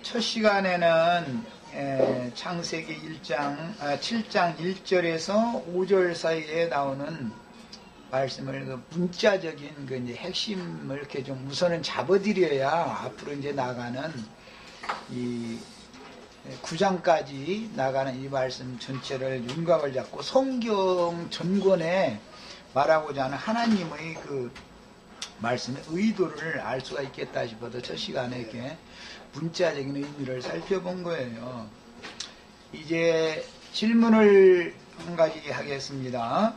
첫 시간에는 창세기 7장 1절에서 5절 사이에 나오는 말씀을 문자적인 이제 핵심을 이렇게 좀 우선은 잡아드려야 앞으로 이제 나가는 이 9장까지 나가는 이 말씀 전체를 윤곽을 잡고 성경 전권에 말하고자 하는 하나님의 그 말씀의 의도를 알 수가 있겠다 싶어서 첫 시간에 이렇게 문자적인 의미를 살펴본 거예요. 이제 질문을 한 가지 하겠습니다.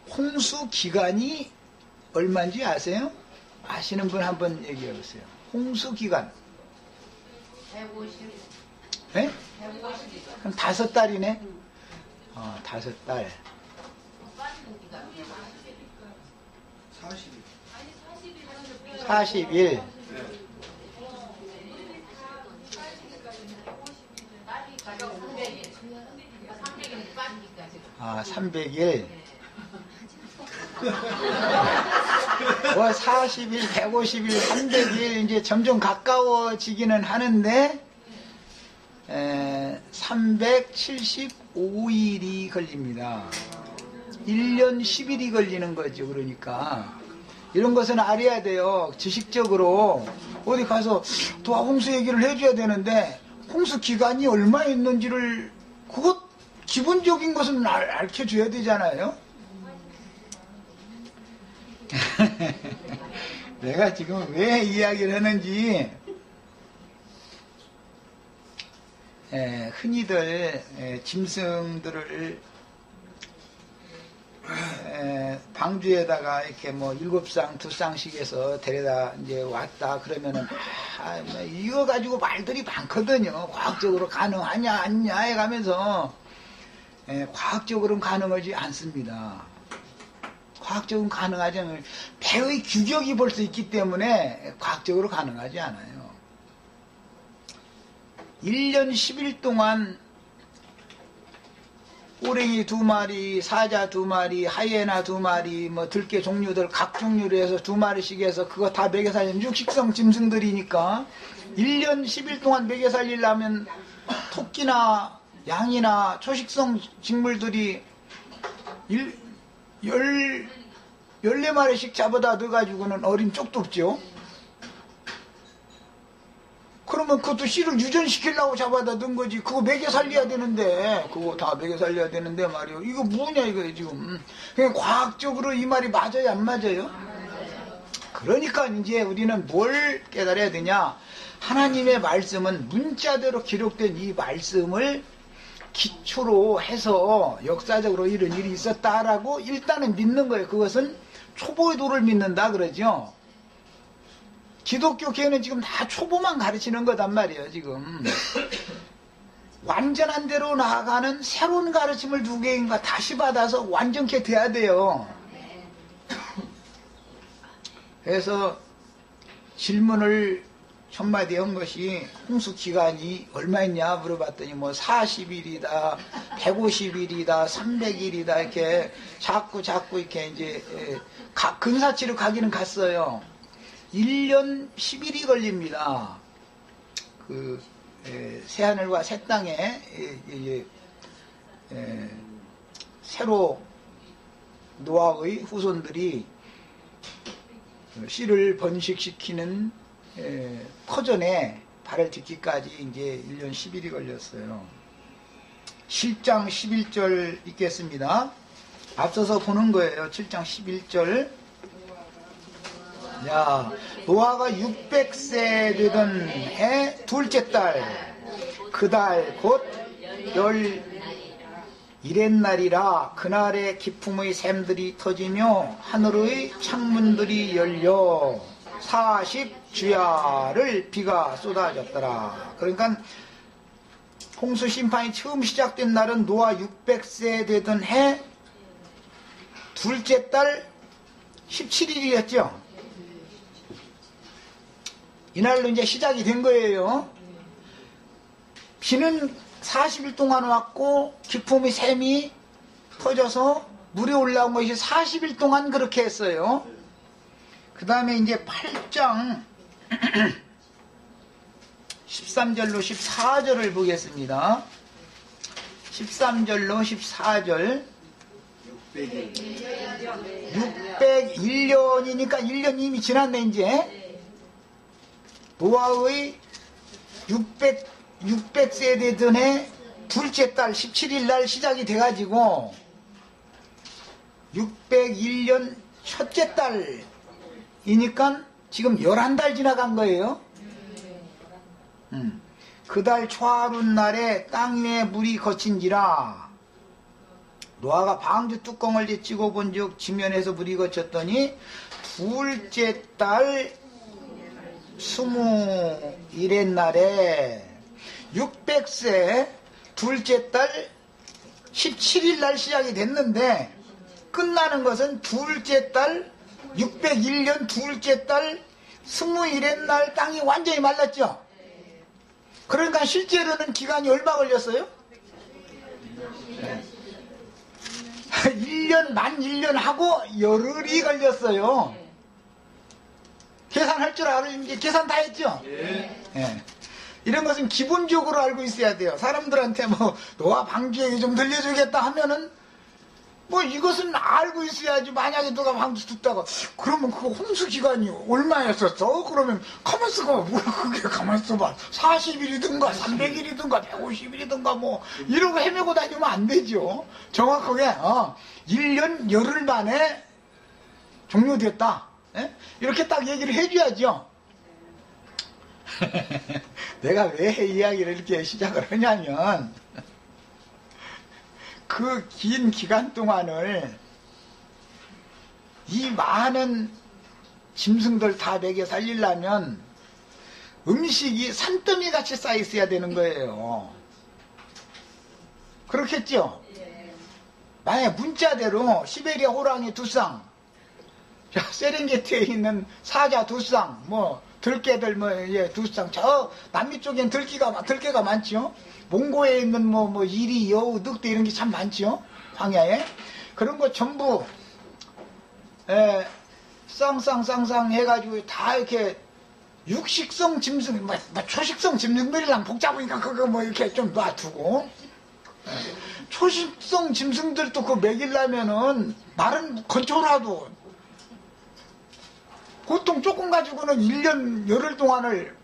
홍수 기간이 얼마인지 아세요? 아시는 분 한번 얘기해 보세요. 홍수 기간. 150. 네? 150. 그럼 5달이네? 5달. 40일. 아, 300일. 40일, 150일, 300일 이제 점점 가까워지기는 하는데 375일이 걸립니다. 1년 10일이 걸리는 거죠. 그러니까 이런 것은 알아야 돼요. 지식적으로 어디 가서 또 홍수 얘기를 해줘야 되는데 홍수 기간이 얼마 있는지를 그것 기본적인 것은 알려줘야 되잖아요. 내가 지금 왜 이야기를 하는지 흔히들 짐승들을 방주에다가 이렇게 뭐 7쌍, 2쌍씩 해서 데려다 이제 왔다 그러면은 이거 가지고 말들이 많거든요. 과학적으로 가능하냐 아니냐 해가면서 과학적으로는 가능하지 않습니다. 과학적으로 가능하지 않아요. 배의 규격이 벌써 있기 때문에 과학적으로 가능하지 않아요. 1년 10일 동안 오랭이 2마리, 사자 2마리, 하이에나 2마리, 뭐 들개 종류들 각 종류로 해서 2마리씩 해서 그거 다 먹여 살리면 육식성 짐승들이니까 1년 10일 동안 먹여 살리려면 토끼나 양이나 초식성 식물들이 14마리씩 잡아다 넣어가지고는 어린 쪽도 없죠. 그러면 그것도 씨를 유전시키려고 잡아다 넣은 거지. 그거 먹여 살려야 되는데, 그거 다 먹여 살려야 되는데 말이요. 이거 뭐냐 이거 지금. 그냥 과학적으로 이 말이 맞아요 안 맞아요? 그러니까 이제 우리는 뭘 깨달아야 되냐. 하나님의 말씀은 문자대로 기록된 이 말씀을 기초로 해서 역사적으로 이런 일이 있었다라고 일단은 믿는 거예요. 그것은 초보의 도를 믿는다 그러죠. 기독교계는 지금 다 초보만 가르치는 거단 말이에요. 지금 완전한 대로 나아가는 새로운 가르침을 누구인가 다시 받아서 완전케 돼야 돼요. 그래서 질문을 첫마디 한 것이 홍수 기간이 얼마였냐 물어봤더니 뭐 40일이다 150일이다 300일이다 이렇게 자꾸 이렇게 이제 근사치로 가기는 갔어요. 1년 10일이 걸립니다. 그 새하늘과 새 땅에 새로 노아의 후손들이 씨를 번식시키는 터전에 발을 딛기까지 이제 1년 10일이 걸렸어요. 실장 11절 읽겠습니다. 앞서서 보는 거예요. 7장 11절. 야, 노아가 600세 되던 해 둘째 달, 그 달 곧 11날이라 그날의 기품의 샘들이 터지며 하늘의 창문들이 열려 40주야를 비가 쏟아졌더라. 그러니까 홍수 심판이 처음 시작된 날은 노아 600세 되던 해 둘째 달 17일이었죠. 이날로 이제 시작이 된 거예요. 비는 40일 동안 왔고 기품의 샘이 터져서 물이 올라온 것이 40일 동안 그렇게 했어요. 그 다음에 이제 8장 13절로 14절을 보겠습니다. 13절로 14절. 601년이니까 1년 이미 지났네 이제. 노아의 600세대 전에 둘째 달 17일 날 시작이 돼가지고 601년 첫째 달이니까 지금 11달 지나간 거예요. 그달 초하룻 날에 땅 위에 물이 거친지라 노아가 방주 뚜껑을 찍어 본즉 지면에서 물이 거쳤더니 둘째 달 21의 날에 600세 둘째 달 17일 날 시작이 됐는데 끝나는 것은 둘째 달 601년 둘째 달 21의 날 땅이 완전히 말랐죠. 그러니까 실제로는 기간이 얼마 걸렸어요? 1년 만 1년 하고 열흘이 걸렸어요. 계산할 줄 알아요? 이제 계산 다 했죠? 예. 이런 것은 기본적으로 알고 있어야 돼요. 사람들한테 뭐 노아 방주 얘기 좀 들려주겠다 하면은 뭐 이것은 알고 있어야지. 만약에 누가 방주 듣다가 그러면 그거 혼수 기간이 얼마였었어? 그러면 가만있어봐. 뭘 그게 가만있어봐. 40일이든가 300일이든가 150일이든가 뭐 이러고 헤매고 다니면 안 되죠. 정확하게 1년 열흘 만에 종료됐다. 예? 이렇게 딱 얘기를 해줘야죠. 내가 왜 이야기를 이렇게 시작을 하냐면 그 긴 기간 동안을 이 많은 짐승들 다 먹여 살리려면 음식이 산더미 같이 쌓여 있어야 되는 거예요. 그렇겠죠? 만약 문자대로 시베리아 호랑이 2쌍, 세렝게티에 있는 사자 2쌍, 뭐 들개들 뭐 2쌍, 저 남미 쪽엔 들개가 많죠. 몽고에 있는 뭐 이리, 여우, 늑대 이런 게 참 많죠. 황야에. 그런 거 전부 쌍쌍쌍쌍 해가지고 다 이렇게 육식성 짐승, 뭐 초식성 짐승들이랑 복잡하니까 그거 뭐 이렇게 좀 놔두고 초식성 짐승들도 그거 먹이려면은 말은 건조라도 보통 조금 가지고는 1년 열흘 동안을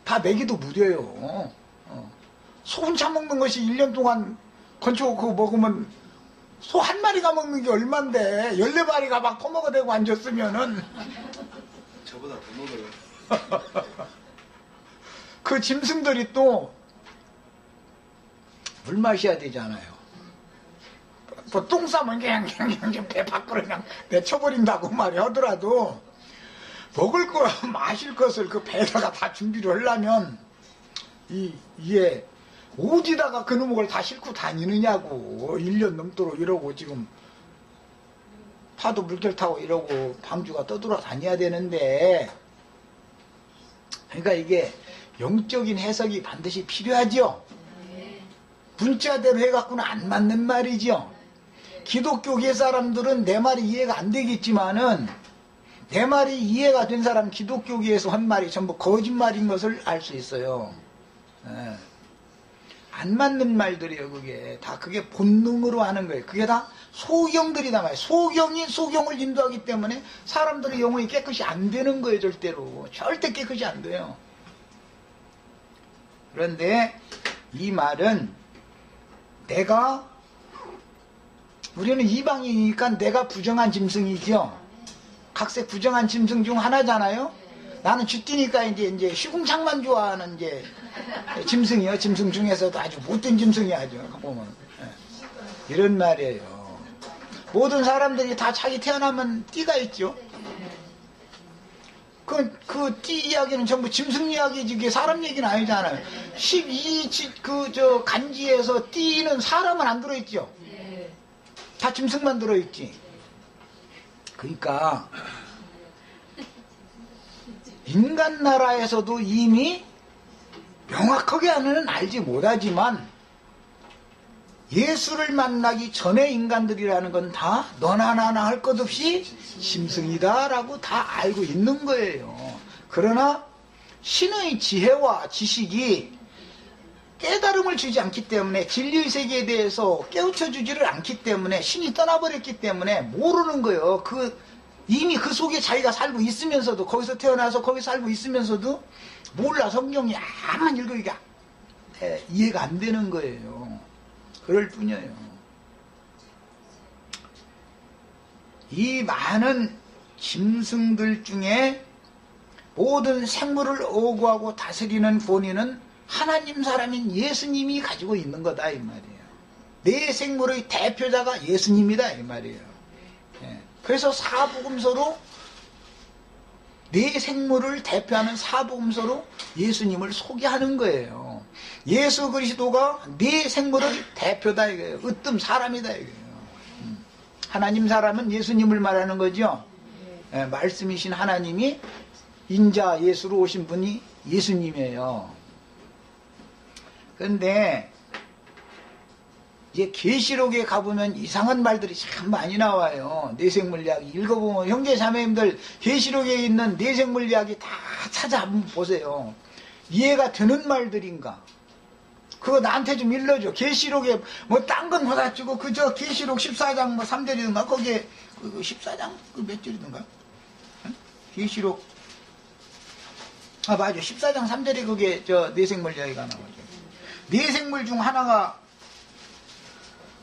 다 먹이도 무뎌요. 소 혼자 먹는 것이 1년 동안 건초 그거 먹으면 소 한 마리가 먹는 게 얼만데 14마리가 막 퍼먹어대고 앉았으면은 저보다 더 먹어요. 그 짐승들이 또 물 마셔야 되잖아요. 뭐 똥 싸면 그냥 배 밖으로 그냥 내쳐버린다고 말이 하더라도 먹을 거 마실 것을 그 배에다가 다 준비를 하려면 이게 어디다가 그놈의 걸 다 싣고 다니느냐고. 1년 넘도록 이러고 지금 파도 물결 타고 이러고 방주가 떠돌아 다녀야 되는데, 그러니까 이게 영적인 해석이 반드시 필요하죠. 문자대로 해갖고는 안 맞는 말이죠. 기독교계 사람들은 내 말이 이해가 안 되겠지만은 내 말이 이해가 된 사람 기독교계에서 한 말이 전부 거짓말인 것을 알 수 있어요. 안 맞는 말들이에요. 그게 다 그게 본능으로 하는 거예요. 그게 다 소경들이 남아요. 소경이 소경을 인도하기 때문에 사람들의 영혼이 깨끗이 안 되는 거예요. 절대로. 절대 깨끗이 안 돼요. 그런데 이 말은 우리는 이방인이니까 내가 부정한 짐승이죠. 각색 부정한 짐승 중 하나잖아요. 나는 쥐띠니까 이제 시궁창만 좋아하는 짐승이요. 짐승 중에서도 아주 못된 짐승이 아주 보면 이런 말이에요. 모든 사람들이 다 자기 태어나면 띠가 있죠. 그 띠 이야기는 전부 짐승 이야기지 그게 사람 얘기는 아니잖아요. 12 간지에서 띠는 사람은 안 들어있죠. 다 짐승만 들어있지. 그러니까 인간 나라에서도 이미 명확하게는 알지 못하지만 예수를 만나기 전에 인간들이라는 건 다 너나 나나 할 것 없이 짐승이다 라고 다 알고 있는 거예요. 그러나 신의 지혜와 지식이 깨달음을 주지 않기 때문에 진리의 세계에 대해서 깨우쳐 주지를 않기 때문에 신이 떠나버렸기 때문에 모르는 거예요. 이미 그 속에 자기가 살고 있으면서도, 거기서 태어나서 거기 살고 있으면서도 몰라. 성경이 아무만 읽으니까 이해가 안 되는 거예요. 그럴 뿐이에요. 이 많은 짐승들 중에 모든 생물을 오구하고 다스리는 권위는 하나님 사람인 예수님이 가지고 있는 거다 이 말이에요. 내 생물의 대표자가 예수님이다 이 말이에요. 그래서 사복음서로 내 생물을 대표하는 사복음서로 예수님을 소개하는 거예요. 예수 그리스도가 내 생물의 대표다 이거예요. 으뜸 사람이다 이거예요. 하나님 사람은 예수님을 말하는 거죠. 말씀이신 하나님이 인자 예수로 오신 분이 예수님이에요. 그런데 이제 계시록에 가보면 이상한 말들이 참 많이 나와요. 내생물리학 읽어보면 형제 자매님들 계시록에 있는 내생물리학이 다 찾아 한번 보세요. 이해가 되는 말들인가? 그거 나한테 좀 일러줘. 계시록에 뭐 딴 건 받아주고 그저 계시록 14장 뭐 3절이든가 거기에 그 14장 그 몇 절이든가? 계시록 맞아 14장 3절에 그게 저 내생물 이야기가 나오죠. 내생물 중 하나가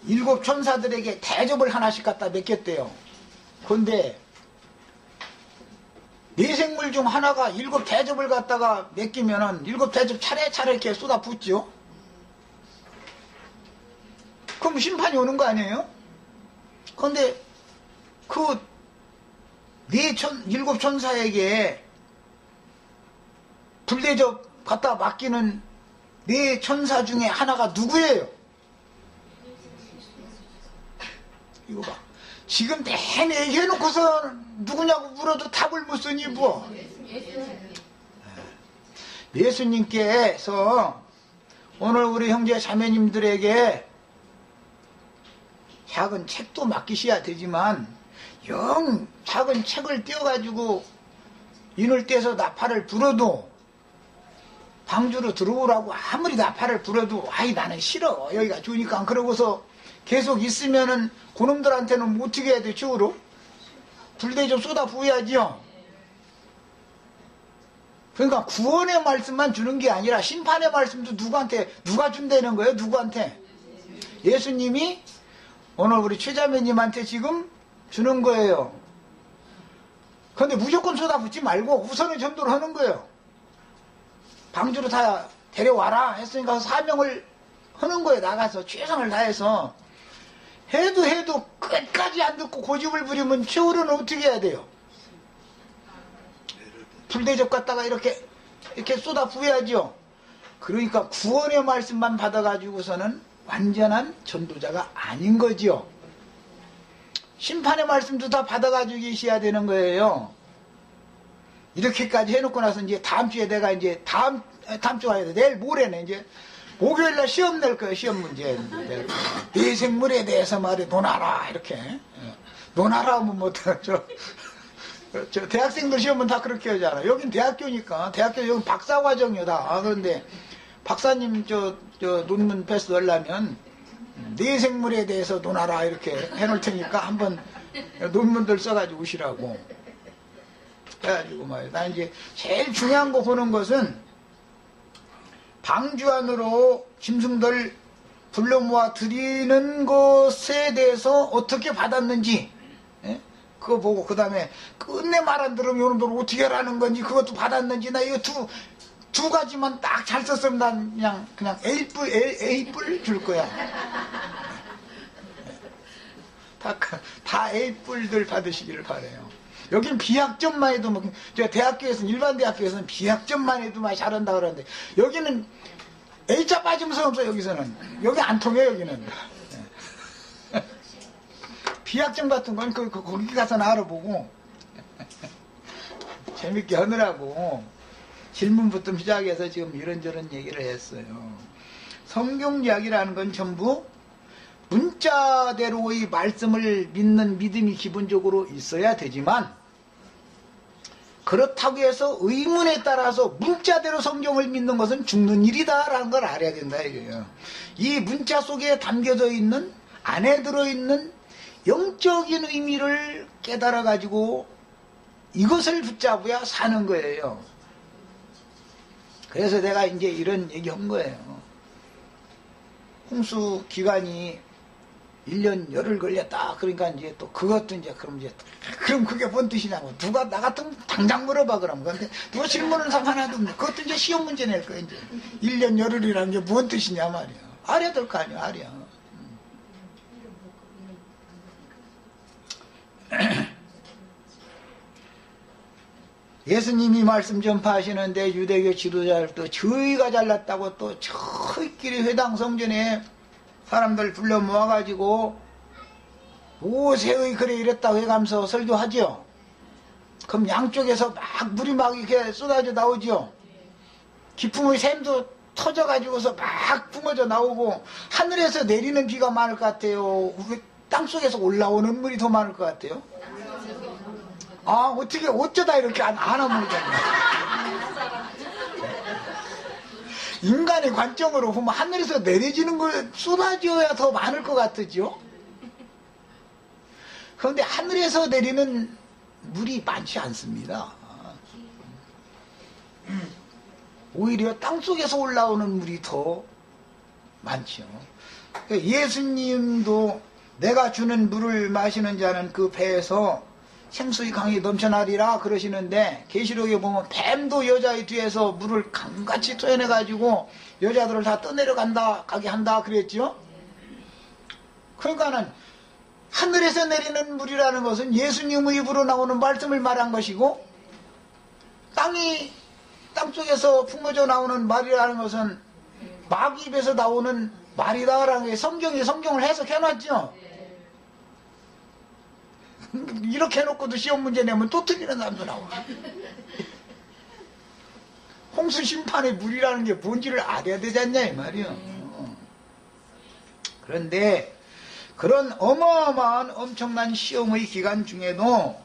7 천사들에게 대접을 하나씩 갖다 맡겼대요. 그런데 내생물 중 하나가 7 대접을 갖다가 맡기면은 7 대접 차례차례 이렇게 쏟아붓죠. 그럼 심판이 오는 거 아니에요? 그런데 그 7 천사에게 불대접 갖다 맡기는 4 천사 중에 하나가 누구예요? 이거 봐. 지금 내내 얘기해놓고서 누구냐고 물어도 답을 못 쓰니 뭐. 예수님께서 오늘 우리 형제 자매님들에게 작은 책도 맡기셔야 되지만 영 작은 책을 띄워가지고 인을 떼서 나팔을 불어도 방주로 들어오라고 아무리 나팔을 불어도 아이 나는 싫어 여기가 좋으니까 그러고서 계속 있으면은 그놈들한테는 뭐 어떻게 해야 돼? 추후로 불대접 쏟아 부어야지요. 그러니까 구원의 말씀만 주는 게 아니라 심판의 말씀도 누가 준다는 거예요? 누구한테? 예수님이 오늘 우리 최자매님한테 지금 주는 거예요. 그런데 무조건 쏟아붓지 말고 우선은 전도를 하는 거예요. 방주로 다 데려와라 했으니까 사명을 하는 거예요. 나가서 최선을 다해서 해도 끝까지 안 듣고 고집을 부리면 최후로는 어떻게 해야 돼요? 불대접 갖다가 이렇게 쏟아 부어야죠. 그러니까 구원의 말씀만 받아가지고서는 완전한 전도자가 아닌 거지요. 심판의 말씀도 다 받아가지고 계셔야 되는 거예요. 이렇게까지 해놓고 나서 이제 다음 주에 내가 이제 다음 주 가야 돼. 내일 모레네 이제 목요일날 시험 낼 거예요. 시험 문제 낼 거예요. 네 생물에 대해서 말해 논하라 이렇게. 논하라 하면 뭐 저 대학생들 시험은 다 그렇게 하잖아. 여긴 대학교니까 여긴 박사과정이요 다. 그런데 박사님 저 논문 패스 하려면 네 생물에 대해서 논하라 이렇게 해놓을 테니까 한번 논문들 써가지고 오시라고 해가지고 말이야. 나 이제 제일 중요한 거 보는 것은 방주 안으로 짐승들 불러 모아 드리는 것에 대해서 어떻게 받았는지 그거 보고 그 다음에 끝내 말 안 들으면 여러분들 어떻게 하라는 건지 그것도 받았는지 나 이거 두 가지만 딱 잘 썼으면 난 그냥 A뿔 줄 거야. 다 A뿔들 받으시기를 바래요. 여긴 비학점만 해도 뭐, 저 대학교에서는 일반 대학교에서는 비학점만 해도 많이 잘한다 그러는데 여기는 A자 빠지면서 없어. 여기서는 여기 안 통해. 여기는 비학점 같은 건 거기 가서 알아보고 재밌게 하느라고 질문부터 시작해서 지금 이런저런 얘기를 했어요. 성경 이야기라는 건 전부 문자대로의 말씀을 믿는 믿음이 기본적으로 있어야 되지만 그렇다고 해서 의문에 따라서 문자대로 성경을 믿는 것은 죽는 일이다라는 걸 알아야 된다 이거예요. 이 문자 속에 담겨져 있는, 안에 들어있는 영적인 의미를 깨달아 가지고 이것을 붙잡아야 사는 거예요. 그래서 내가 이제 이런 얘기 한 거예요. 홍수 기간이 1년 열흘 걸렸다. 그러니까 이제 또 그것도 이제 그럼 그게 뭔 뜻이냐고. 누가 나 같으면 당장 물어봐 그러면. 근데 누가 질문을 하나도 없네. 그것도 이제 시험 문제 낼 거야 이제. 1년 열흘이라는 게 뭔 뜻이냐 말이야. 알아야 될 거 아니야, 알아야. 예수님이 말씀 전파하시는데 유대교 지도자들도 저희가 잘났다고 또 저희끼리 회당 성전에 사람들 불러 모아가지고 모세의 글에 이랬다고 해가면서 설교하죠. 그럼 양쪽에서 막 물이 막 이렇게 쏟아져 나오죠. 기품의 샘도 터져가지고서 막 뿜어져 나오고 하늘에서 내리는 비가 많을 것 같아요. 땅속에서 올라오는 물이 더 많을 것 같아요. 아, 어떻게 어쩌다 이렇게 안 하면 인간의 관점으로 보면 하늘에서 내려지는 걸 쏟아져야 더 많을 것 같으죠. 그런데 하늘에서 내리는 물이 많지 않습니다. 오히려 땅속에서 올라오는 물이 더 많죠. 예수님도 내가 주는 물을 마시는 자는 그 배에서 생수의 강이 넘쳐나리라 그러시는데, 계시록에 보면 뱀도 여자의 뒤에서 물을 강같이 토해내가지고 여자들을 다 떠내려간다 가게 한다 그랬죠. 그러니까는 하늘에서 내리는 물이라는 것은 예수님의 입으로 나오는 말씀을 말한 것이고, 땅속에서 품어져 나오는 말이라는 것은 마귀 입에서 나오는 말이다라는 게 성경을 해석해놨죠. 이렇게 해놓고도 시험 문제 내면 또 틀리는 사람도 나와. 홍수 심판의 물이라는 게 뭔지를 알아야 되지 않냐 이 말이야. 그런데 그런 어마어마한 엄청난 시험의 기간 중에도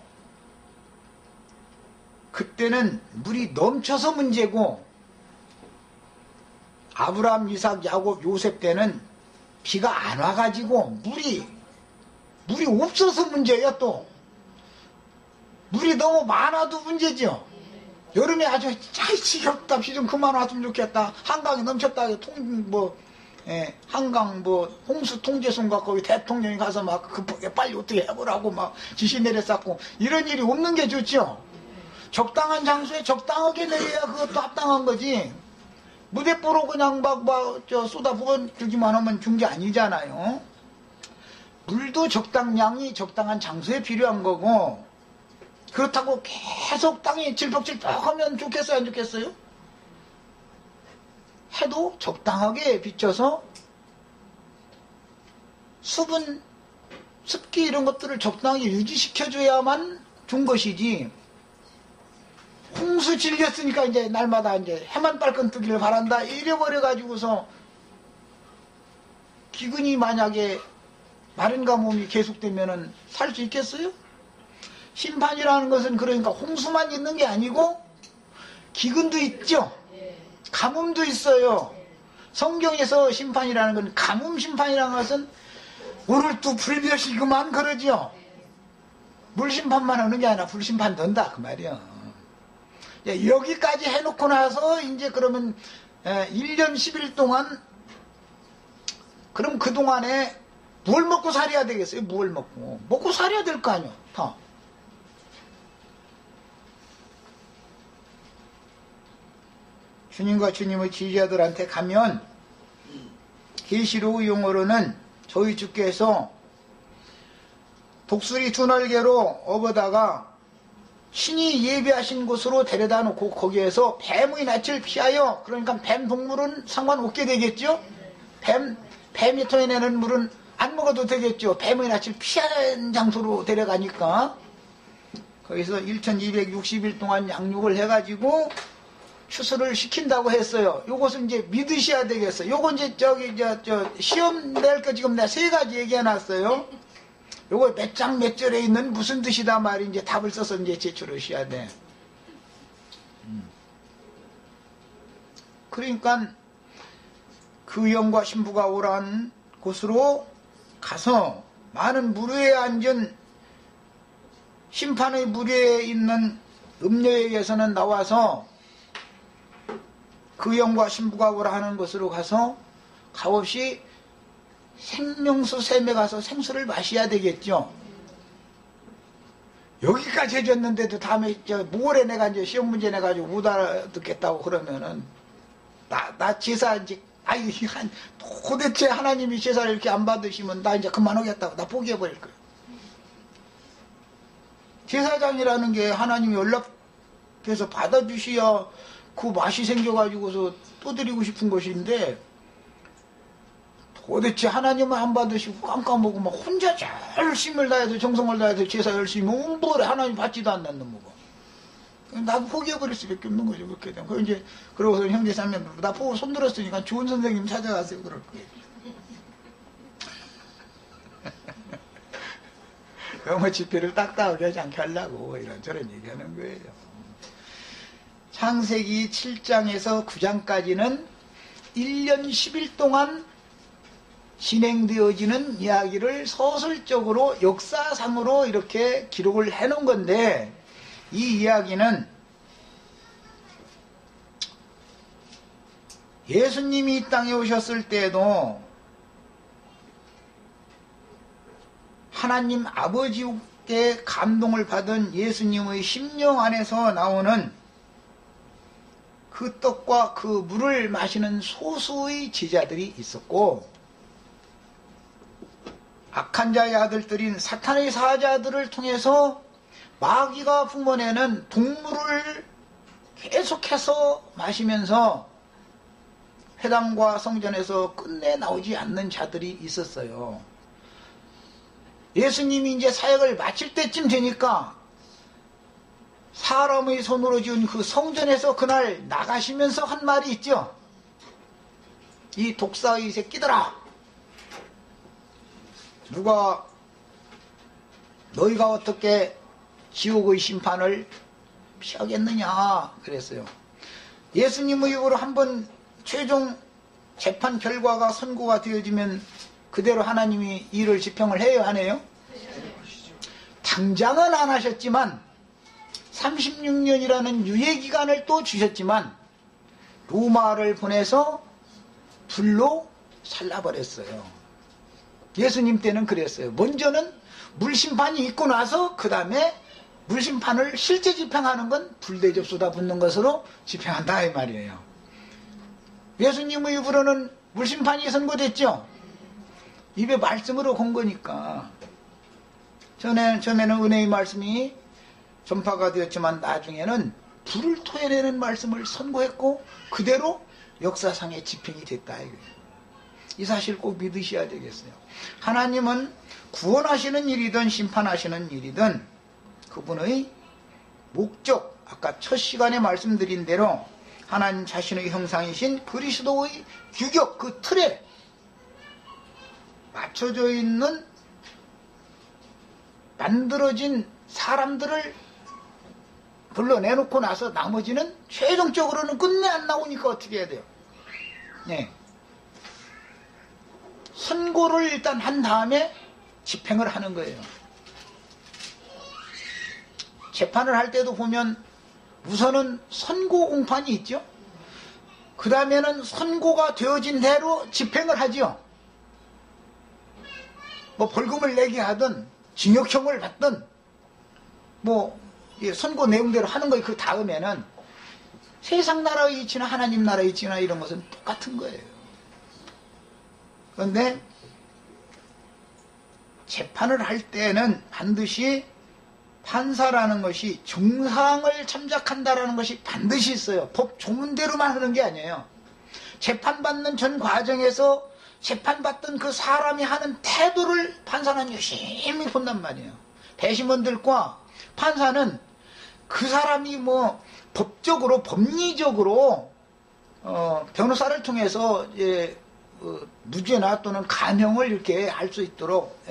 그때는 물이 넘쳐서 문제고, 아브라함, 이삭, 야곱, 요셉 때는 비가 안 와가지고 물이 없어서 문제야. 또 물이 너무 많아도 문제죠. 여름에 아주 지겹다, 비 좀 그만 왔으면 좋겠다, 한강이 넘쳤다, 한강 홍수 통제소인가 거기 대통령이 가서 막 급하게 빨리 어떻게 해보라고 막 지시 내렸었고, 이런 일이 없는 게 좋죠. 적당한 장소에 적당하게 내려야 그것도 합당한 거지. 무대뽀로 그냥 쏟아 부어주기만 하면 준 게 아니잖아요. 물도 적당량이 적당한 장소에 필요한 거고, 그렇다고 계속 땅이 질퍽질퍽하면 좋겠어요, 안 좋겠어요? 해도 적당하게 비춰서 수분, 습기 이런 것들을 적당히 유지시켜줘야만 좋은 것이지, 홍수 질렸으니까 이제 날마다 이제 해만 빨끈 뜨기를 바란다 이래버려가지고서 기근이 만약에 마른 가뭄이 계속되면은 살 수 있겠어요? 심판이라는 것은 그러니까 홍수만 있는 게 아니고 기근도 있죠. 가뭄도 있어요. 성경에서 심판이라는 건, 가뭄 심판이라는 것은 오늘 또 불볕이구만 그러죠. 물심판만 하는 게 아니라 불심판도 한다 그 말이야. 여기까지 해놓고 나서 이제 그러면 1년 10일 동안, 그럼 그동안에 뭘 먹고 살아야 되겠어요? 뭘 먹고 살아야 될 거 아니야 다. 주님과 주님의 지지자들한테 가면 계시록 용어로는 저희 주께서 독수리 두 날개로 업어다가 신이 예비하신 곳으로 데려다 놓고 거기에서 뱀의 낯을 피하여, 그러니까 뱀 동물은 상관없게 되겠죠. 뱀이 토해내는 물은 안 먹어도 되겠죠. 뱀의 낯을 피하는 장소로 데려가니까 거기서 1260일 동안 양육을 해가지고 추수를 시킨다고 했어요. 요것을 이제 믿으셔야 되겠어요. 요거 이제 시험 낼 거 지금 내가 3가지 얘기해놨어요. 요거 몇 장 몇 절에 있는 무슨 뜻이다 말이 이제 답을 써서 이제 제출하셔야 돼. 그러니까 그 영과 신부가 오란 곳으로 가서 많은 무리에 앉은 심판의 무리에 있는 음녀에게서는 나와서 그 영과 신부가 오라 하는 곳으로 가서 값없이 생명수 샘에 가서 생수를 마셔야 되겠죠. 여기까지 해줬는데도 다음에 모레 내가 이제 시험 문제 내가지고 못 알아듣겠다고 그러면은 나 제사 이제 아유 도대체 하나님이 제사를 이렇게 안 받으시면 나 이제 그만하겠다고 나 포기해버릴 거예요. 제사장이라는 게 하나님이 연락해서 받아주셔야 그 맛이 생겨가지고서 또 드리고 싶은 것인데 도대체 하나님은 안 받으시고 깜깜하고 막 혼자 열심을 다해서 정성을 다해서 제사 열심히 뭘 하나님 받지도 않는 놈이고 나도 포기해버릴 수밖에 없는 거죠. 그렇게 되면 그 이제 그러고서 형제 자매들 나 보고 손들었으니까 좋은 선생님 찾아가세요 그럴 거예요. 뭐 집회를 딱딱하게 하지 않게 하려고 이런저런 얘기하는 거예요. 창세기 7장에서 9장까지는 1년 10일 동안 진행되어지는 이야기를 서술적으로 역사상으로 이렇게 기록을 해놓은 건데 이 이야기는 예수님이 이 땅에 오셨을 때에도 하나님 아버지께 감동을 받은 예수님의 심령 안에서 나오는 그 떡과 그 물을 마시는 소수의 제자들이 있었고 악한 자의 아들들인 사탄의 사자들을 통해서 마귀가 품어내는 동물을 계속해서 마시면서 회당과 성전에서 끝내 나오지 않는 자들이 있었어요. 예수님이 이제 사역을 마칠 때쯤 되니까 사람의 손으로 지은 그 성전에서 그날 나가시면서 한 말이 있죠. 이 독사의 새끼들아, 누가 너희가 어떻게 지옥의 심판을 피하겠느냐 그랬어요. 예수님의 입으로 한번 최종 재판 결과가 선고가 되어지면 그대로 하나님이 일을 집행을 해요, 안 해요? 당장은 안 하셨지만 36년이라는 유예기간을 또 주셨지만 로마를 보내서 불로 살라버렸어요. 예수님 때는 그랬어요. 먼저는 물심판이 있고 나서 그 다음에 물심판을 실제 집행하는 건 불대접 쏟아붓는 것으로 집행한다 이 말이에요. 예수님의 입으로는 물심판이 선고됐죠. 입에 말씀으로 건 거니까. 전에는 은혜의 말씀이 전파가 되었지만 나중에는 불을 토해내는 말씀을 선고했고 그대로 역사상에 집행이 됐다 이거예요. 이 사실 꼭 믿으셔야 되겠어요. 하나님은 구원하시는 일이든 심판하시는 일이든 그분의 목적, 아까 첫 시간에 말씀드린 대로 하나님 자신의 형상이신 그리스도의 규격, 그 틀에 맞춰져 있는 만들어진 사람들을 불러내놓고 나서 나머지는 최종적으로는 끝내 안 나오니까 어떻게 해야 돼요? 네. 선고를 일단 한 다음에 집행을 하는 거예요. 재판을 할 때도 보면 우선은 선고 공판이 있죠. 그 다음에는 선고가 되어진 대로 집행을 하죠. 뭐 벌금을 내게 하든 징역형을 받든 뭐 선고 내용대로 하는 거예요. 그 다음에는 세상 나라의 이치나 하나님 나라의 이치나 이런 것은 똑같은 거예요. 그런데 재판을 할 때는 반드시 판사라는 것이 정상을 참작한다라는 것이 반드시 있어요. 법 조문대로만 하는 게 아니에요. 재판받는 전 과정에서 재판받던 그 사람이 하는 태도를 판사는 열심히 본단 말이에요. 배심원들과 판사는 그 사람이 뭐 법적으로 법리적으로 변호사를 통해서 무죄나 또는 감형을 이렇게 할 수 있도록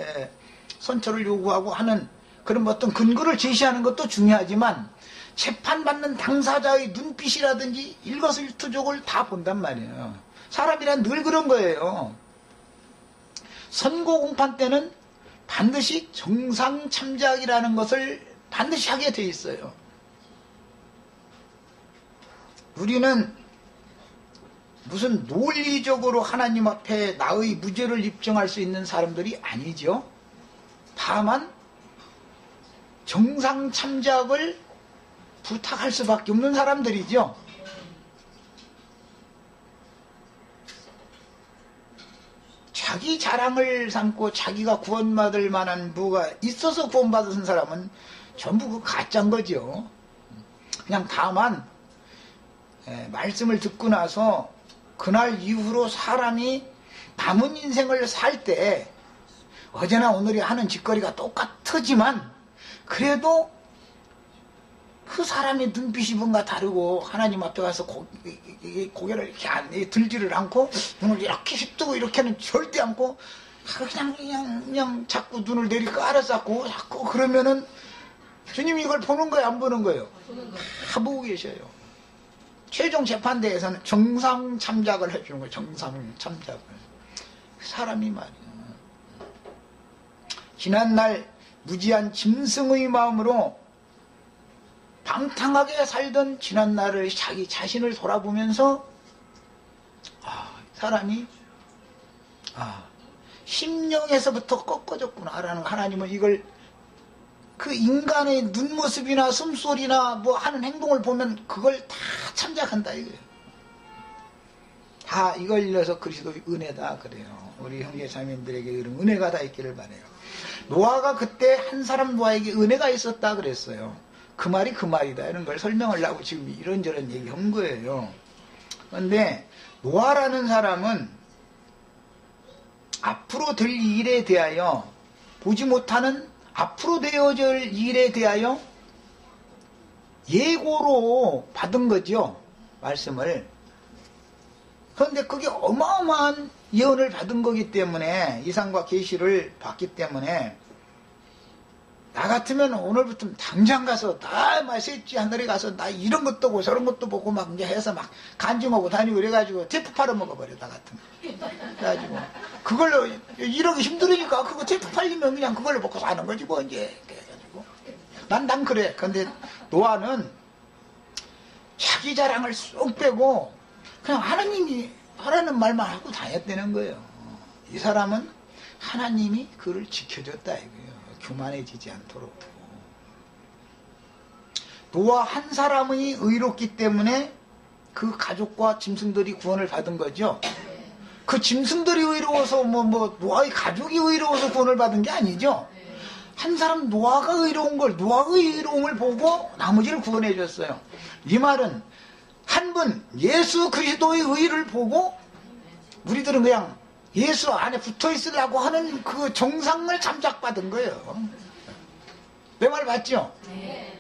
선처를 요구하고 하는 그런 어떤 근거를 제시하는 것도 중요하지만 재판받는 당사자의 눈빛이라든지 일거수일투족을 다 본단 말이에요. 사람이란 늘 그런 거예요. 선고 공판 때는 반드시 정상 참작이라는 것을 반드시 하게 돼 있어요. 우리는 무슨 논리적으로 하나님 앞에 나의 무죄를 입증할 수 있는 사람들이 아니죠. 다만 정상 참작을 부탁할 수밖에 없는 사람들이죠. 자기 자랑을 삼고 자기가 구원받을 만한 뭐가 있어서 구원받은 사람은 전부 그 가짜인 거죠. 그냥 다만 말씀을 듣고 나서 그날 이후로 사람이 남은 인생을 살 때 어제나 오늘이 하는 짓거리가 똑같지만 그래도 그 사람의 눈빛이 뭔가 다르고 하나님 앞에 가서 고개를 이렇게 들지를 않고 눈을 이렇게 휘뜨고 이렇게는 절대 않고 그냥 자꾸 눈을 내리고 알아싸고 자꾸 그러면은 주님이 이걸 보는 거예요, 안 보는 거예요? 다 보고 계셔요. 최종 재판대에서는 정상 참작을 해주는 거예요. 정상 참작을. 사람이 말이에요. 지난날 무지한 짐승의 마음으로 방탕하게 살던 지난날을 자기 자신을 돌아보면서 사람이 심령에서부터 꺾어졌구나라는 하나님은 이걸 그 인간의 눈모습이나 숨소리나 뭐 하는 행동을 보면 그걸 다 참작한다 이거예요. 다 이걸 일러서 그리스도의 은혜다 그래요. 우리 형제자매들에게 이런 은혜가 다 있기를 바라요. 노아가 그때 한 사람 노아에게 은혜가 있었다 그랬어요. 그 말이 그 말이다 이런 걸 설명하려고 지금 이런저런 얘기한 거예요. 그런데 노아라는 사람은 앞으로 될 일에 대하여 보지 못하는 앞으로 되어질 일에 대하여 예고로 받은 거죠. 말씀을. 그런데 그게 어마어마한 예언을 받은 거기 때문에 이상과 계시를 받기 때문에 나 같으면 오늘부터 당장 가서 나 셋째 하늘에 가서 나 이런 것도 보고 저런 것도 보고 막 이제 해서 막 간증하고 다니고 그래가지고 테이프 팔아먹어버려 나 같으면. 그래가지고 그걸로 이러기 힘들으니까 그거 테이프 팔리면 그냥 그걸로 먹고 사는 거지 뭐 이제. 그래가지고 난 그래. 근데 노아는 자기 자랑을 쏙 빼고 그냥 하나님이 하라는 말만 하고 다녔다는 거예요. 이 사람은 하나님이 그를 지켜줬다 이거예요. 교만해지지 않도록. 노아 한 사람이 의롭기 때문에 그 가족과 짐승들이 구원을 받은 거죠. 그 짐승들이 의로워서 노아의 가족이 의로워서 구원을 받은 게 아니죠. 한 사람 노아가 의로운 걸, 노아의 의로움을 보고 나머지를 구원해 줬어요. 이 말은 한 분 예수 그리스도의 의를 보고 우리들은 그냥 예수 안에 붙어 있으려고 하는 그 정상을 참작받은 거예요. 내 말 맞죠? 네.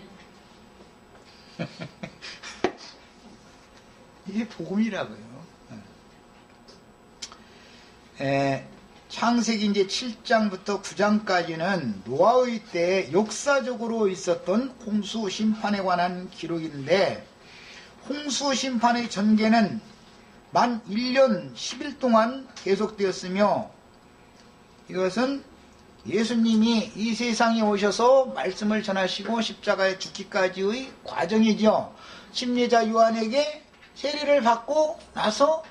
이게 복음이라고요. 창세기 이제 7장부터 9장까지는 노아의 때 역사적으로 있었던 홍수 심판에 관한 기록인데 홍수 심판의 전개는 만 1년 10일 동안 계속되었으며 이것은 예수님이 이 세상에 오셔서 말씀을 전하시고 십자가에 죽기까지의 과정이죠. 심리자 요한에게 세례를 받고 나서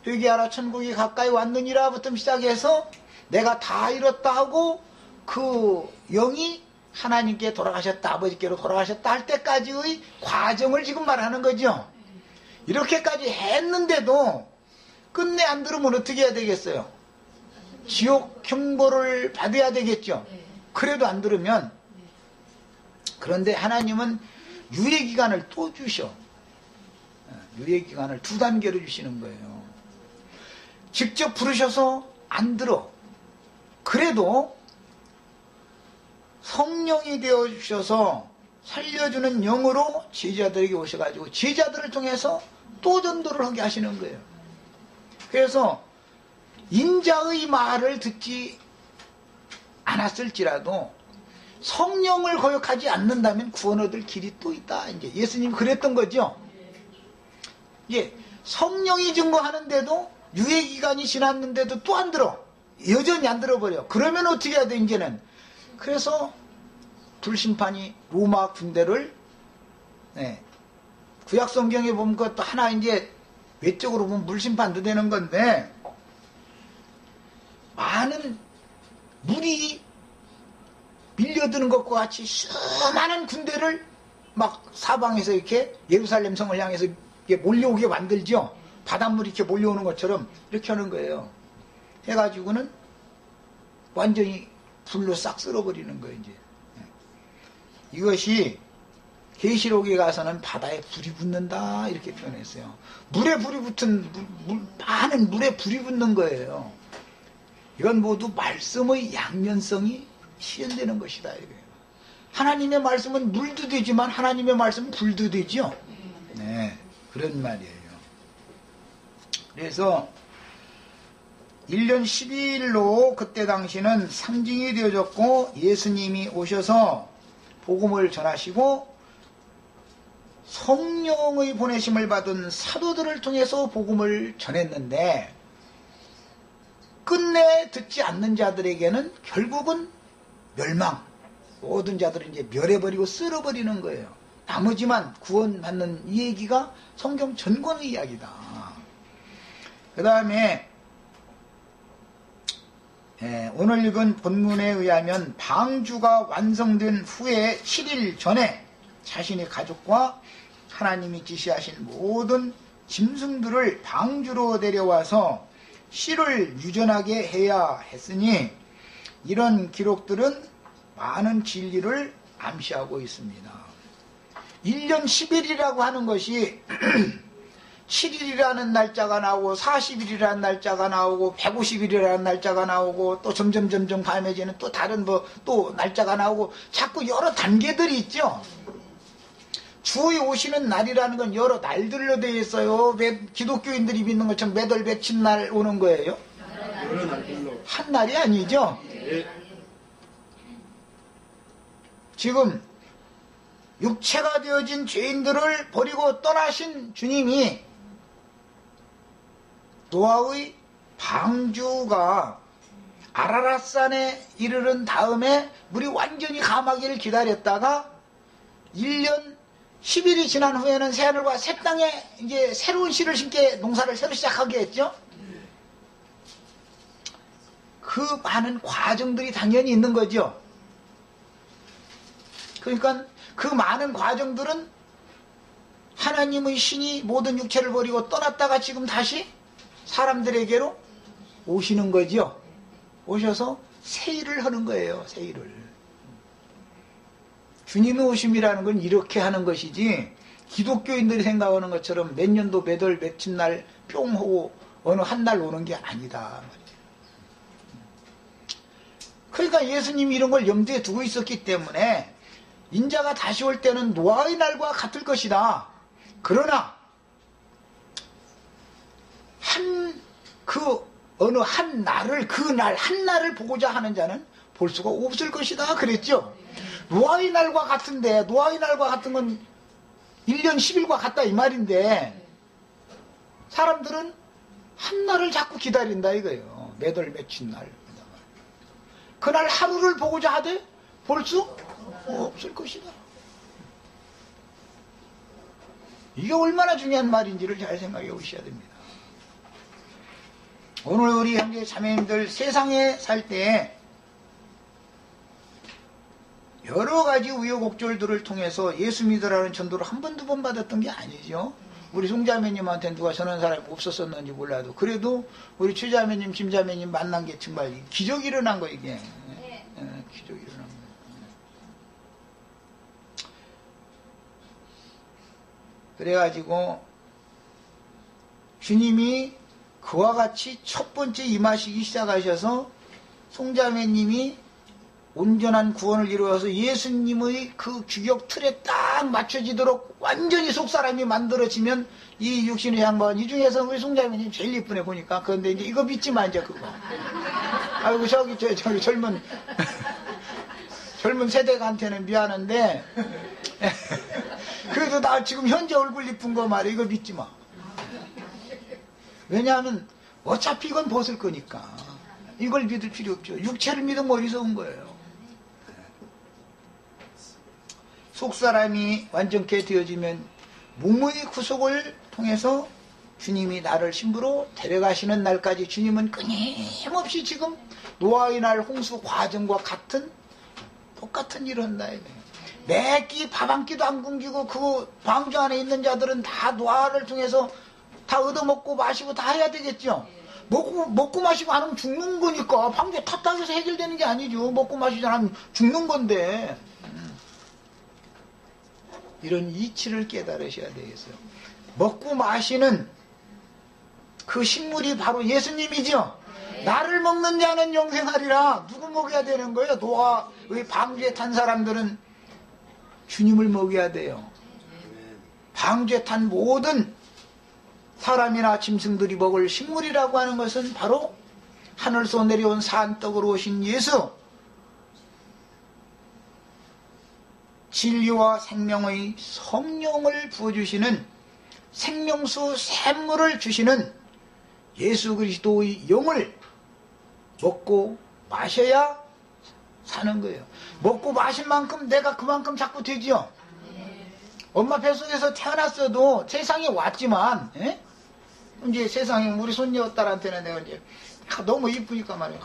회개하라 천국이 가까이 왔느니라부터 시작해서 내가 다 이뤘다 하고 그 영이 하나님께 돌아가셨다 아버지께로 돌아가셨다 할 때까지의 과정을 지금 말하는 거죠. 이렇게까지 했는데도 끝내 안 들으면 어떻게 해야 되겠어요? 지옥 형벌을 받아야 되겠죠. 그래도 안 들으면. 그런데 하나님은 유예기간을 또 주셔. 유예기간을 2단계로 주시는 거예요. 직접 부르셔서 안 들어. 그래도 성령이 되어 주셔서 살려주는 영으로 제자들에게 오셔가지고 제자들을 통해서 또 전도를 하게 하시는 거예요. 그래서 인자의 말을 듣지 않았을지라도 성령을 거역하지 않는다면 구원 얻을 길이 또 있다. 이제 예수님 그랬던 거죠. 예, 성령이 증거하는데도 유예 기간이 지났는데도 또 안 들어. 여전히 안 들어버려. 그러면 어떻게 해야 돼 이제는. 그래서 불심판이 로마 군대를 구약 성경에 보면 그것도 하나 이제 외적으로 보면 물심판도 되는 건데 많은 물이 밀려드는 것과 같이 수많은 군대를 막 사방에서 이렇게 예루살렘 성을 향해서 몰려오게 만들죠. 바닷물이 이렇게 몰려오는 것처럼 이렇게 하는 거예요. 해가지고는 완전히 불로 싹 쓸어버리는 거예요. 이제 이것이 계시록에 가서는 바다에 불이 붙는다 이렇게 표현했어요. 물에 불이 붙은 많은 물에 불이 붙는 거예요. 이건 모두 말씀의 양면성이 실현되는 것이다 이거예요. 하나님의 말씀은 물도 되지만 하나님의 말씀은 불도 되죠. 네, 그런 말이에요. 그래서 1년 12일로 그때 당시는 상징이 되어졌고 예수님이 오셔서 복음을 전하시고 성령의 보내심을 받은 사도들을 통해서 복음을 전했는데 끝내 듣지 않는 자들에게는 결국은 멸망, 모든 자들은 이제 멸해버리고 쓸어버리는 거예요. 나머지만 구원받는 이 얘기가 성경 전권의 이야기다. 그 다음에 오늘 읽은 본문에 의하면 방주가 완성된 후에 7일 전에 자신의 가족과 하나님이 지시하신 모든 짐승들을 방주로 데려와서 씨를 유전하게 해야 했으니 이런 기록들은 많은 진리를 암시하고 있습니다. 1년 10일이라고 하는 것이 7일이라는 날짜가 나오고 40일이라는 날짜가 나오고 150일이라는 날짜가 나오고 또 점점 감해지는 또 다른 또 날짜가 나오고 자꾸 여러 단계들이 있죠. 주의 오시는 날이라는 건 여러 날들로 되어 있어요. 기독교인들이 믿는 것처럼 매달 며칠 날 오는 거예요? 여러 날들로. 한 날이 아니죠. 예. 지금 육체가 되어진 죄인들을 버리고 떠나신 주님이 노아의 방주가 아라랏산에 이르른 다음에 물이 완전히 감하기를 기다렸다가 1년 10일이 지난 후에는 새하늘과 새 땅에 이제 새로운 씨를 심게 농사를 새로 시작하게 했죠. 그 많은 과정들이 당연히 있는 거죠. 그러니까 그 많은 과정들은 하나님의 신이 모든 육체를 버리고 떠났다가 지금 다시 사람들에게로 오시는 거죠. 오셔서 새 일을 하는 거예요. 새 일을. 주님의 오심이라는 건 이렇게 하는 것이지 기독교인들이 생각하는 것처럼 몇 년도 몇 월 며칠 날 뿅 하고 어느 한 날 오는 게 아니다. 그러니까 예수님이 이런 걸 염두에 두고 있었기 때문에 인자가 다시 올 때는 노아의 날과 같을 것이다. 그러나 어느 한 날을 한 날을 보고자 하는 자는 볼 수가 없을 것이다. 그랬죠. 노아의 날과 같은데 노아의 날과 같은 건 1년 10일과 같다 이 말인데 사람들은 한 날을 자꾸 기다린다 이거예요. 몇 월 며칠 날. 그날 하루를 보고자 하되 볼 수 없을 것이다. 이게 얼마나 중요한 말인지를 잘 생각해 보셔야 됩니다. 오늘 우리 형제 자매님들 세상에 살 때 여러 가지 우여곡절들을 통해서 예수 믿으라는 전도를 한 번, 두 번 받았던 게 아니죠. 우리 송자매님한테 누가 전하는 사람이 없었었는지 몰라도 그래도 우리 최자매님, 김자매님 만난 게 정말 기적이 일어난 거 이게. 기적이 일어난 거. 그래가지고 주님이 그와 같이 첫 번째 임하시기 시작하셔서 송자매님이 온전한 구원을 이루어서 예수님의 그 규격 틀에 딱 맞춰지도록 완전히 속사람이 만들어지면 이 육신의 양반 이 중에서 우리 송자매님 제일 이쁘네 보니까. 그런데 이제 이거 믿지 마 이제 그거. 아이고 저기 젊은 젊은 세대한테는 미안한데 그래도 나 지금 현재 얼굴 이쁜 거 말이야. 이거 믿지 마. 왜냐하면 어차피 이건 벗을 거니까 이걸 믿을 필요 없죠. 육체를 믿으면 어리석은 거예요. 속사람이 완전케 되어지면 몸의 구속을 통해서 주님이 나를 신부로 데려가시는 날까지 주님은 끊임없이 지금 노아의 날 홍수 과정과 똑같은 일을 한다. 매끼 밥 한 끼도 안 굶기고 그 방주 안에 있는 자들은 다 노아를 통해서 다 얻어먹고 마시고 다 해야 되겠죠. 먹고 마시고 안 하면 죽는 거니까 방주에 탔다고 해서 해결되는 게 아니죠. 먹고 마시지 않으면 죽는 건데. 이런 이치를 깨달으셔야 되겠어요. 먹고 마시는 그 식물이 바로 예수님이죠. 나를 먹는 자는 영생하리라. 누구 먹여야 되는 거예요? 노아의 방주에 탄 사람들은 주님을 먹여야 돼요. 방주에 탄 모든 사람이나 짐승들이 먹을 식물이라고 하는 것은 바로 하늘에서 내려온 산떡으로 오신 예수, 진리와 생명의 성령을 부어주시는 생명수 샘물을 주시는 예수 그리스도의 영을 먹고 마셔야 사는 거예요. 먹고 마신 만큼 내가 그만큼 자꾸 되지요. 엄마 뱃속에서 태어났어도 세상에 왔지만, 이제 세상에 우리 손녀 딸한테는 내가 이제 너무 이쁘니까 말이야.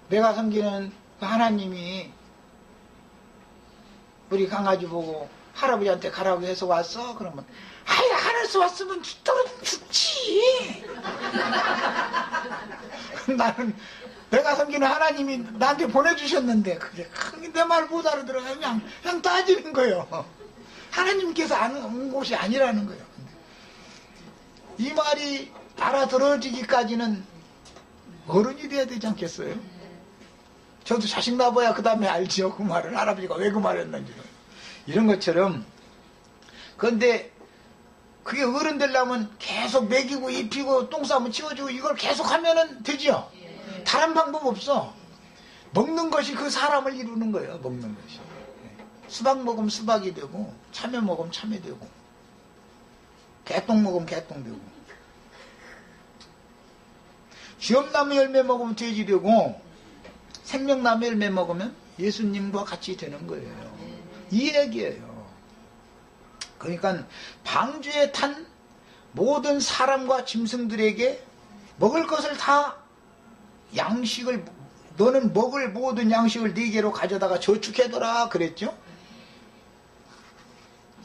내가 섬기는 하나님이 우리 강아지 보고 할아버지한테 가라고 해서 왔어? 그러면 아이 하늘에서 왔으면 떨어지면 죽지. 나는 내가 섬기는 하나님이 나한테 보내주셨는데 그게 내 말 못 알아들어. 그냥 따지는 거예요. 하나님께서 온 곳이 아니라는 거예요. 이 말이 알아들어지기까지는 어른이 돼야 되지 않겠어요? 저도 자식 낳아봐야 그 다음에 알지요. 그 말을 할아버지가 왜 그 말을 했는지를. 이런 것처럼. 그런데 그게 어른 되려면 계속 먹이고 입히고 똥 싸면 치워주고 이걸 계속 하면은 되지요. 다른 방법 없어. 먹는 것이 그 사람을 이루는 거예요. 먹는 것이. 수박 먹으면 수박이 되고 참외 먹으면 참외 되고 개똥 먹으면 개똥 되고 쥐엄나무 열매 먹으면 돼지 되고 생명나무 열매 먹으면 예수님과 같이 되는 거예요. 이 얘기예요. 그러니까 방주에 탄 모든 사람과 짐승들에게 먹을 것을 다 양식을 너는 먹을 모든 양식을 4개로 가져다가 저축해둬라 그랬죠.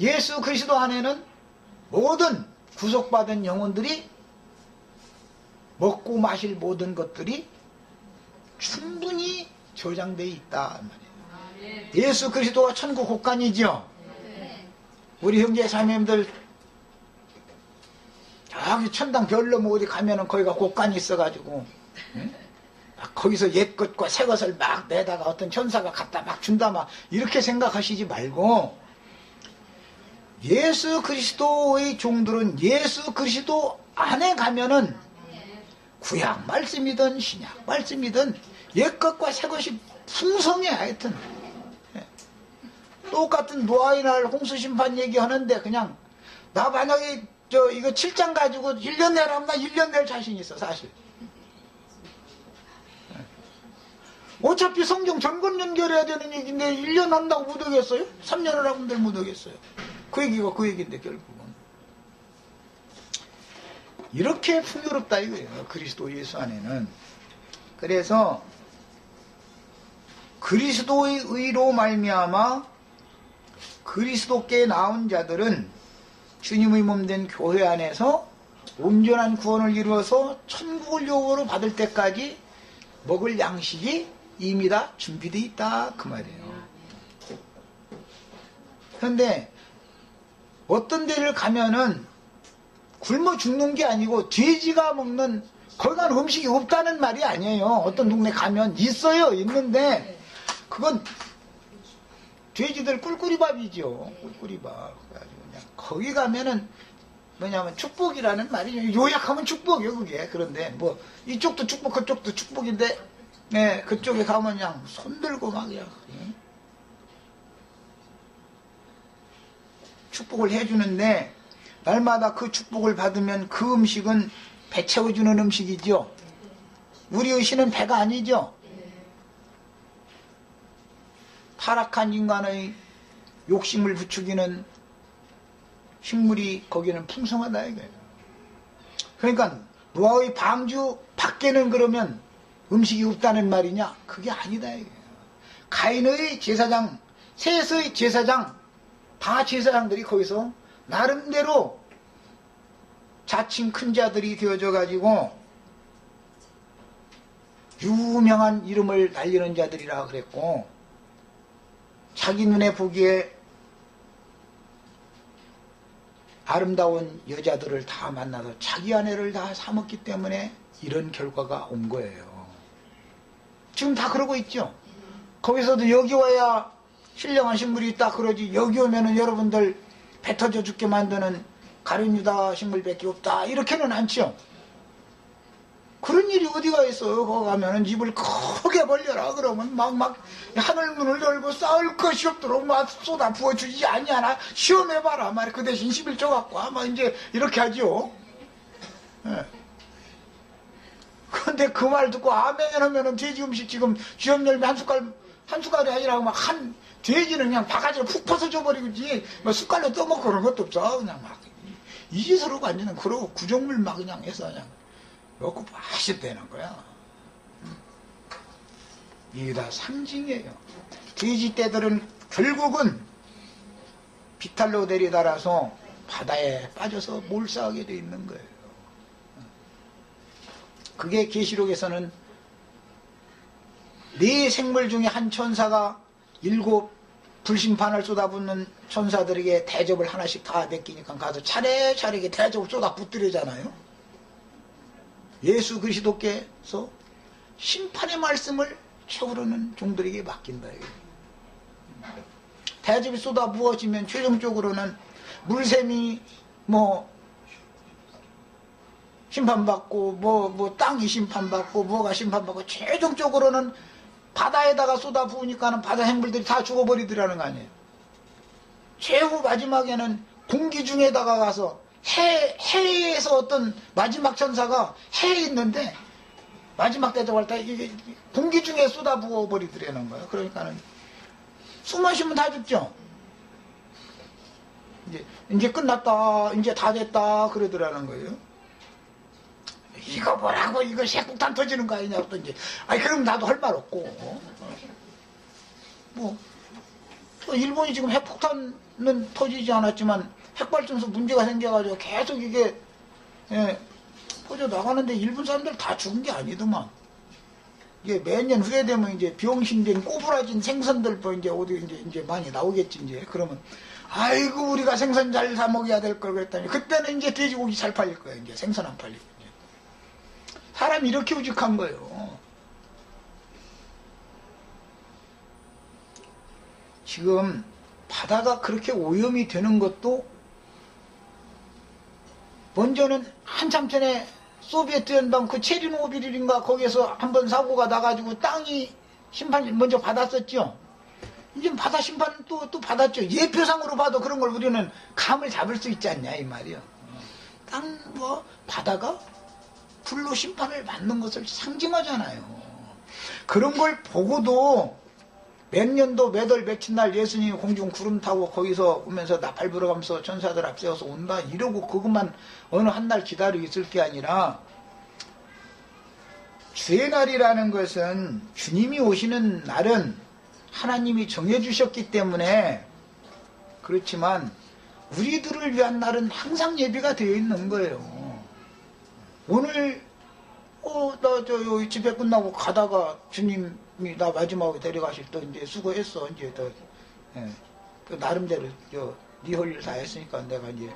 예수 그리스도 안에는 모든 구속받은 영혼들이 먹고 마실 모든 것들이 충분히 저장되어 있다 말이에요. 예수 그리스도가 천국 곳간이죠. 우리 형제 자매님들 저기 천당 별로 어디 가면은 거기가 곳간이 있어가지고 거기서 옛 것과 새 것을 막 내다가 어떤 천사가 갖다 막 준다 막 이렇게 생각하시지 말고 예수 그리스도의 종들은 예수 그리스도 안에 가면은 구약 말씀이든 신약 말씀이든 옛 것과 새 것이 풍성해. 하여튼 똑같은 노아의 날 홍수심판 얘기하는데 그냥 나 만약에 이거 7장 가지고 1년 내라면 나 1년 낼 자신 있어 사실. 어차피 성경 전권 연결해야 되는 얘기인데 1년 한다고 못 오겠어요? 3년을 하면 못 오겠어요? 그 얘기가 그 얘기인데 결국은 이렇게 풍요롭다 이거예요. 그리스도 예수 안에는. 그래서 그리스도의 의로 말미암아 그리스도께 나온 자들은 주님의 몸된 교회 안에서 온전한 구원을 이루어서 천국을 요구로 받을 때까지 먹을 양식이 이미 다 준비되어 있다 그 말이에요. 그런데 어떤 데를 가면은 굶어 죽는 게 아니고 돼지가 먹는 거기 가는 음식이 없다는 말이 아니에요. 어떤 동네 가면 있어요. 있는데 그건 돼지들 꿀꿀이밥이죠. 꿀꿀이밥. 그래가지고 그냥 거기 가면은 뭐냐면 축복이라는 말이죠. 요약하면 축복이에요 그게. 그런데 뭐 이쪽도 축복 그쪽도 축복인데 네, 그쪽에 가면 그냥 손들고 막 그냥 축복을 해주는데 날마다 그 축복을 받으면 그 음식은 배 채워주는 음식이죠. 우리 의신은 배가 아니죠. 타락한 인간의 욕심을 부추기는 식물이 거기는 풍성하다 이거예요. 그러니까 노아의 방주 밖에는 그러면 음식이 없다는 말이냐? 그게 아니다 이거예요. 가인의 제사장, 셋의 제사장, 다 제사장들이 거기서 나름대로 자칭 큰 자들이 되어져 가지고 유명한 이름을 날리는 자들이라 그랬고, 자기 눈에 보기에 아름다운 여자들을 다 만나서 자기 아내를 다 사먹기 때문에 이런 결과가 온 거예요. 지금 다 그러고 있죠. 거기서도 여기 와야 신령한 식물이 있다 그러지, 여기 오면은 여러분들 배 터져 죽게 만드는 가룟유다 식물밖에 없다 이렇게는 않죠. 그런 일이 어디가 있어요. 거기 가면은 입을 크게 벌려라 그러면 막 하늘문을 열고 싸울 것이 없도록 막 쏟아 부어주지 않냐나 시험해봐라 말 그 대신 11조 갖고 아마 이제 이렇게 하죠. 예. 근데 그 말 듣고 아멘 하면은 돼지 음식 지금 쥐엄 열매 한 숟갈이 아니라 막 한 돼지는 그냥 바가지로 푹 퍼서 줘버리지 뭐 숟갈로 떠먹고 그런 것도 없어. 그냥 막 이지서로 완전히 그러고 구정물 막 그냥 해서 그냥 먹고 맛있다는 거야. 이게 다 상징이에요. 돼지 떼들은 결국은 비탈로 데려다라서 바다에 빠져서 몰사하게 돼 있는 거예요. 그게 계시록에서는 네 생물 중에 한 천사가 7 불심판을 쏟아붓는 천사들에게 대접을 하나씩 다 맡기니까 가서 차례차례 대접을 쏟아붓드리잖아요. 예수 그리스도께서 심판의 말씀을 채우려는 종들에게 맡긴다. 대접이 쏟아 부어지면 최종적으로는 물샘이 심판받고 뭐 땅이 심판받고 뭐가 심판받고 최종적으로는 바다에다가 쏟아 부으니까는 바다 생물들이 다 죽어버리더라는 거 아니에요. 최후 마지막에는 공기 중에다가 가서 해에서 어떤 마지막 천사가 해에 있는데 마지막 대접할 때 이게 공기 중에 쏟아 부어버리더라는 거예요. 그러니까는 숨 마시면 다 죽죠. 이제 끝났다, 이제 다 됐다 그러더라는 거예요. 이거 뭐라고 이거 핵폭탄 터지는 거 아니냐고 또 이제 그럼 나도 할 말 없고 또 일본이 지금 핵폭탄은 터지지 않았지만 핵발전소 문제가 생겨가지고 계속 이게 퍼져 나가는데 일본 사람들 다 죽은 게 아니더만. 이게 몇 년 후에 되면 이제 병신된 꼬부라진 생선들 이제 어디 이제 많이 나오겠지 이제. 그러면 아이고 우리가 생선 잘 사 먹어야 될 걸 그랬더니 그때는 이제 돼지고기 잘 팔릴 거예요. 이제 생선 안 팔리고. 사람이 이렇게 우직한 거예요. 지금 바다가 그렇게 오염이 되는 것도 먼저는 한참 전에 소비에트 연방 그 체르노빌인가 거기에서 한번 사고가 나가지고 땅이 심판 먼저 받았었죠. 이제 바다 심판 또 받았죠. 예표상으로 봐도 그런 걸 우리는 감을 잡을 수 있지 않냐 이 말이요. 바다가 불로 심판을 받는 것을 상징하잖아요. 그런 걸 보고도 몇 년도 몇 월 며칠 날 예수님이 공중 구름 타고 거기서 오면서 나팔 불어가면서 천사들 앞세워서 온다 이러고 그것만 어느 한 날 기다리고 있을 게 아니라 주의 날이라는 것은 주님이 오시는 날은 하나님이 정해주셨기 때문에 그렇지만 우리들을 위한 날은 항상 예비가 되어 있는 거예요. 오늘 나 저 집회 끝나고 가다가 주님이 나 마지막으로 데려가실 때 이제 수고했어 이제 또 나름대로 네 할 일 다 했으니까 내가 이제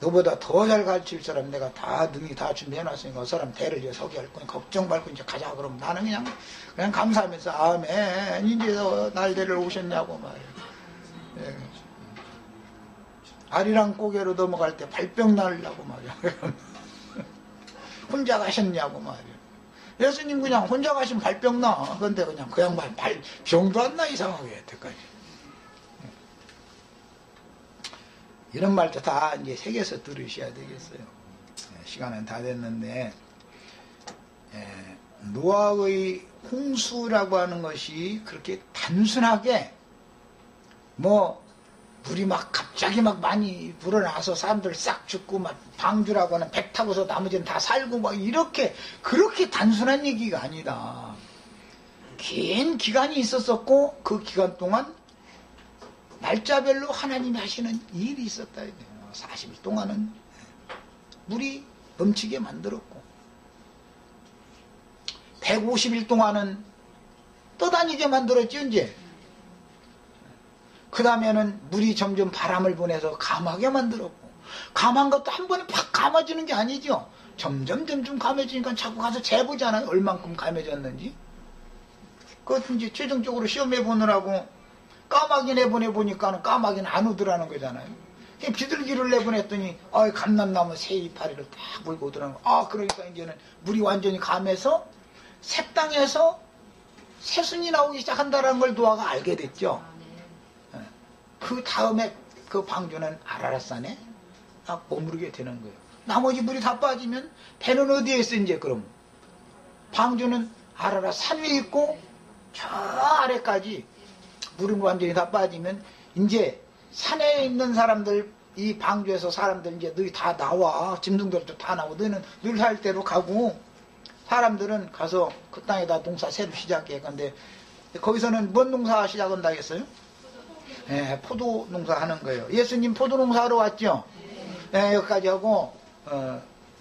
너보다 더 잘 가르칠 사람 내가 다 능히 다 준비해놨으니까 그 사람 대를 이제 서게 할 거니 걱정 말고 이제 가자. 그러면 나는 그냥 감사하면서 아멘 이제 날대를 오셨냐고 말이야. 아리랑 고개로 넘어갈 때 발병 날라고 말이야. 혼자 가셨냐고 말이야. 예수님 그냥 혼자 가시면 발병 나. 근데 그냥 그 양반 병도 안 나, 이상하게 여태까지. 이런 말도 다 이제 새겨서 들으셔야 되겠어요. 시간은 다 됐는데, 노아의 홍수라고 하는 것이 그렇게 단순하게 물이 막 갑자기 막 많이 불어나서 사람들 싹 죽고 막 방주라고 하는 배 타고서 나머지는 다 살고 막 이렇게 그렇게 단순한 얘기가 아니다. 긴 기간이 있었었고 그 기간 동안 날짜별로 하나님이 하시는 일이 있었다. 40일 동안은 물이 넘치게 만들었고 150일 동안은 떠다니게 만들었지 이제. 그 다음에는 물이 점점 바람을 보내서 감하게 만들었고 감한 것도 한 번에 팍 감아지는 게 아니죠. 점점 감아지니까 자꾸 가서 재보잖아요. 얼만큼 감아졌는지. 그것도 이제 최종적으로 시험해 보느라고 까마귀 내보내보니까는 까마귀는 안 오더라는 거잖아요. 비둘기를 내보냈더니 감람나무 새 이파리를 딱 물고 오더라는 거. 그러니까 이제는 물이 완전히 감해서 새 땅에서 새순이 나오기 시작한다는 걸 노아가 알게 됐죠. 그 다음에 그 방주는 아라랏산에 머무르게 되는 거예요. 나머지 물이 다 빠지면 배는 어디에 있어 이제 그럼? 방주는 아라랏 산 위에 있고 저 아래까지 물은 완전히 다 빠지면 이제 산에 있는 사람들 이 방주에서 사람들 이제 너희 다 나와. 짐승들도 다 나오고 너희는 늘 살 대로 가고 사람들은 가서 그 땅에다 농사 새로 시작해. 근데 거기서는 뭔 농사 시작한다 했어요? 포도 농사 하는 거예요. 예수님 포도 농사 하러 왔죠? 여기까지 하고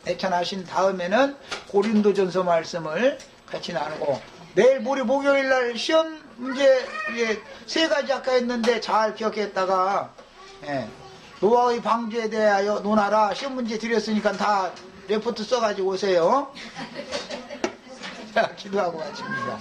애천하신 다음에는 고린도전서 말씀을 같이 나누고 내일 모레 목요일 날 시험 문제 3가지 아까 했는데 잘 기억했다가 노아의 방주에 대하여 논하라 시험 문제 드렸으니까 다 레포트 써가지고 오세요. 자, 기도하고 마칩니다.